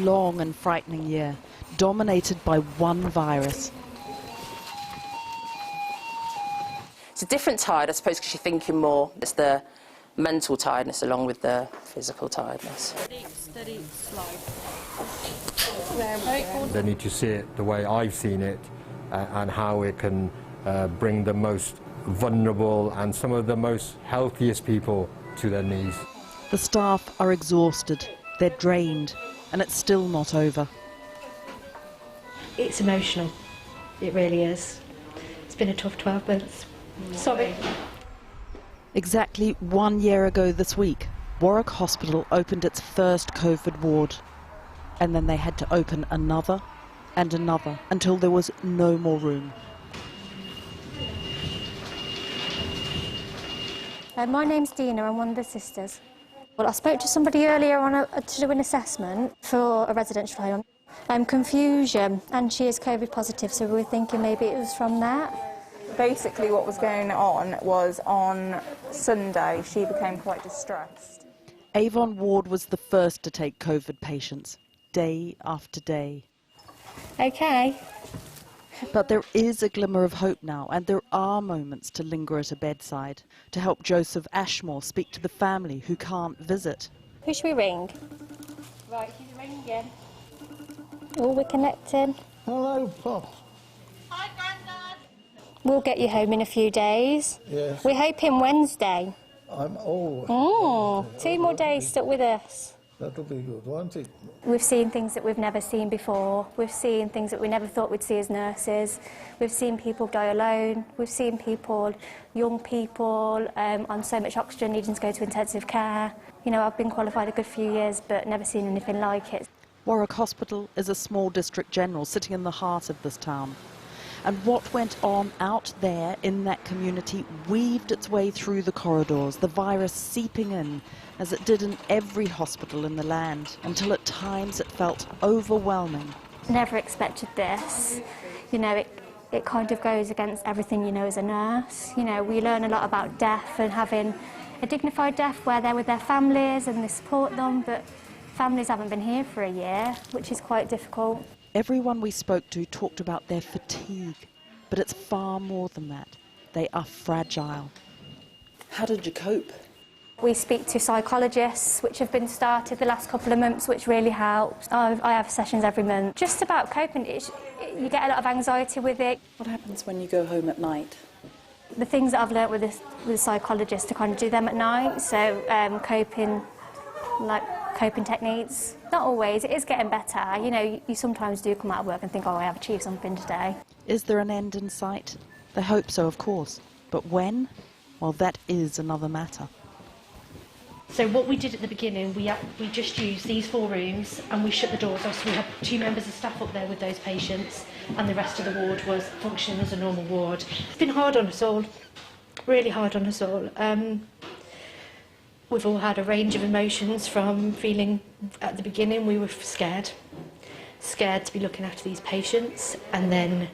long and frightening year, dominated by one virus. It's a different tide, I suppose, because you're thinking more. It's the mental tiredness along with the physical tiredness. Steady, slow. They need to see it the way I've seen it and how it can bring the most vulnerable and some of the most healthiest people to their knees. The staff are exhausted, they're drained, and it's still not over. It's emotional, it really is. It's been a tough 12 months. Sorry. Exactly 1 year ago this week, Warwick Hospital opened its first COVID ward. And then they had to open another and another until there was no more room. My name's Dina, I'm one of the sisters. Well, I spoke to somebody earlier on to do an assessment for a residential home. Confusion, and she is COVID positive, so we were thinking maybe it was from that. Basically what was going on was on Sunday she became quite distressed. Avon Ward was the first to take COVID patients, day after day. Okay. But there is a glimmer of hope now, and there are moments to linger at a bedside, to help Joseph Ashmore speak to the family who can't visit. Who should we ring? Right, she's ringing. Oh, we're connecting. Hello, Pop. Hi, Grandad. We'll get you home in a few days. Yes. We're hoping Wednesday. I'm old. 2 more days stuck with us. That'll be good, won't it? We've seen things that we've never seen before. We've seen things that we never thought we'd see as nurses. We've seen people die alone. We've seen people, young people, on so much oxygen needing to go to intensive care. You know, I've been qualified a good few years, but never seen anything like it. Warwick Hospital is a small district general sitting in the heart of this town. And what went on out there in that community weaved its way through the corridors, the virus seeping in, as it did in every hospital in the land, until at times it felt overwhelming. Never expected this. You know, it kind of goes against everything you know as a nurse. You know, we learn a lot about death and having a dignified death where they're with their families and they support them, but families haven't been here for a year, which is quite difficult. Everyone we spoke to talked about their fatigue, but it's far more than that. They are fragile. How did you cope? We speak to psychologists, which have been started the last couple of months, which really helps. I have sessions every month. Just about coping, you get a lot of anxiety with it. What happens when you go home at night? The things that I've learnt with a psychologist to kind of do them at night, so coping techniques. Not always, it is getting better. You know, you sometimes do come out of work and think, oh, I have achieved something today. Is there an end in sight? They hope so, of course. But when? Well, that is another matter. So what we did at the beginning, we just used these 4 rooms and we shut the doors off, so we had 2 members of staff up there with those patients and the rest of the ward was functioning as a normal ward. It's been hard on us all, really hard on us all. We've all had a range of emotions, from feeling at the beginning we were scared to be looking after these patients, and then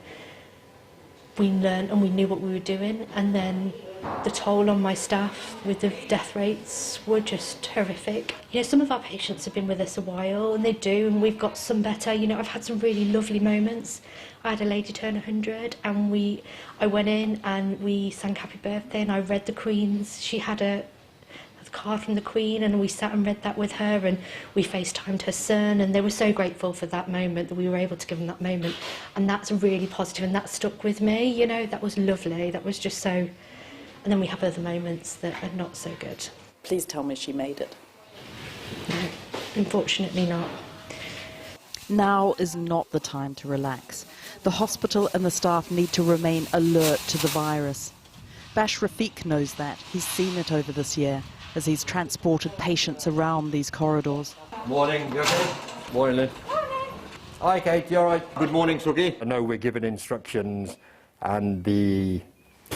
we learned and we knew what we were doing, and then the toll on my staff with the death rates were just horrific. You know, some of our patients have been with us a while, and they do, and we've got some better. You know, I've had some really lovely moments. I had a lady turn 100, and I went in and we sang Happy Birthday, and I read the Queen's. She had a card from the Queen, and we sat and read that with her, and we FaceTimed her son, and they were so grateful for that moment, that we were able to give them that moment, and that's really positive, and that stuck with me. You know, that was lovely, that was just so. And then we have other moments that are not so good. Please tell me she made it. No, unfortunately not. Now is not the time to relax. The hospital and the staff need to remain alert to the virus. Bash Rafiq knows that. He's seen it over this year as he's transported patients around these corridors. Morning, you okay? Morning, Lynn. Morning. Hi, Kate, you all right? Good morning, Suki. I know we're given instructions, and the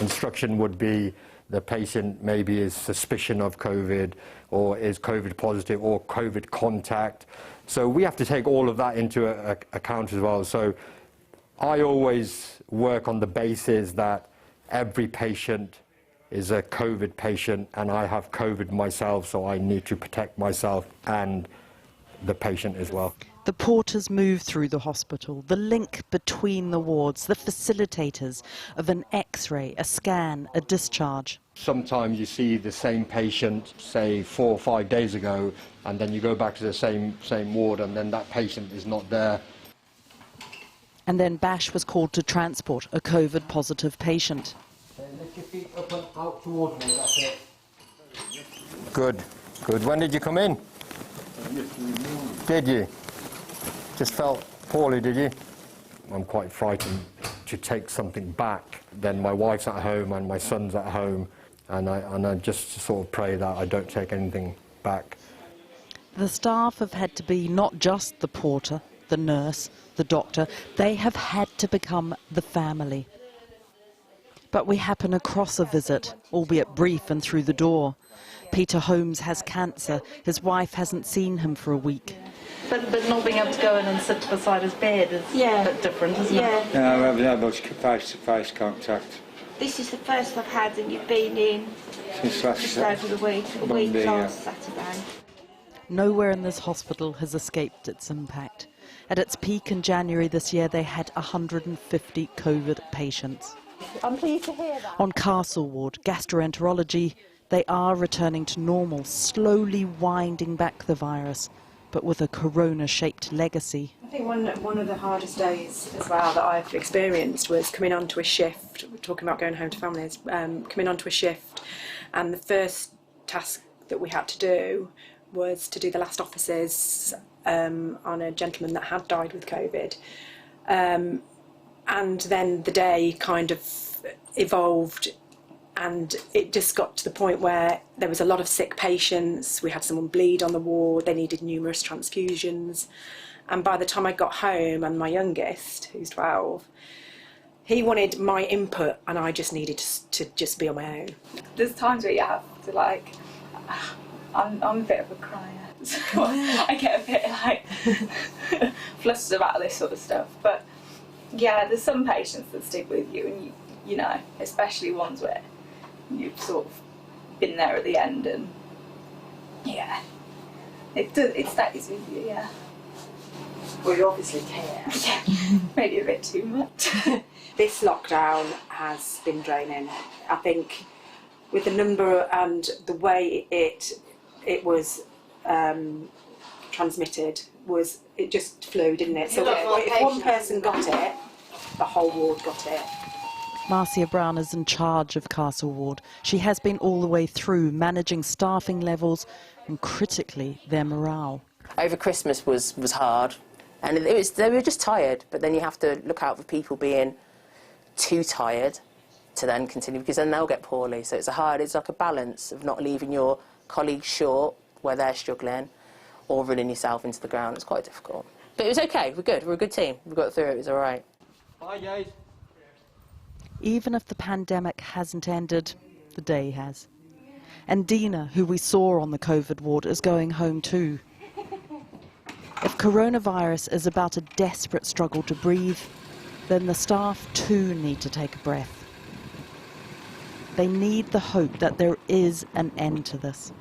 instruction would be the patient maybe is suspicion of COVID, or is COVID positive, or COVID contact. So we have to take all of that into account as well. So I always work on the basis that every patient is a COVID patient, and I have COVID myself, so I need to protect myself and the patient as well. The porters move through the hospital, the link between the wards, the facilitators of an X-ray, a scan, a discharge. Sometimes you see the same patient, say 4 or 5 days ago, and then you go back to the same ward, and then that patient is not there. And then Bash was called to transport a COVID-positive patient. Lift your feet up and out towards me, that's it. Good, good. When did you come in? Did you? Just felt poorly, did you? I'm quite frightened to take something back. Then my wife's at home and my son's at home, and I just sort of pray that I don't take anything back. The staff have had to be not just the porter, the nurse, the doctor. They have had to become the family. But we happen across a visit, albeit brief and through the door. Peter Holmes has cancer. His wife hasn't seen him for a week. But not being able to go in and sit beside his bed is a bit different, isn't it? No, I haven't had much face-to-face contact. This is the first I've had, and you've been in Since last just over the week, Monday, last Saturday. Nowhere in this hospital has escaped its impact. At its peak in January this year, they had 150 COVID patients. I'm pleased to hear that. On Castle Ward, gastroenterology, they are returning to normal, slowly winding back the virus, but with a corona-shaped legacy. I think one of the hardest days as well that I've experienced was coming onto a shift, we're talking about going home to families, coming onto a shift, and the first task that we had to do was to do the last offices on a gentleman that had died with COVID. And then the day kind of evolved, and it just got to the point where there was a lot of sick patients. We had someone bleed on the ward, they needed numerous transfusions, and by the time I got home, and my youngest, who's 12, he wanted my input, and I just needed to just be on my own. There's times where you have to, like, I'm a bit of a crier. So I get a bit like flustered about this sort of stuff, but yeah, there's some patients that stick with you, and you know, especially ones where you've sort of been there at the end, and yeah, it stays with you, yeah. Well, you obviously care. Yeah, maybe a bit too much. This lockdown has been draining. I think with the number and the way it was transmitted, it just flew, didn't it? So if one person got it, the whole ward got it. Marcia Brown is in charge of Castle Ward. She has been all the way through, managing staffing levels and, critically, their morale. Over Christmas was hard, and they were just tired, but then you have to look out for people being too tired to then continue, because then they'll get poorly. So it's like a balance of not leaving your colleagues short where they're struggling, or running yourself into the ground. It's quite difficult. But it was okay, we're good, we're a good team. We got through it, it was all right. Bye, guys. Even if the pandemic hasn't ended, the day has. And Dina, who we saw on the COVID ward, is going home too. If coronavirus is about a desperate struggle to breathe, then the staff too need to take a breath. They need the hope that there is an end to this.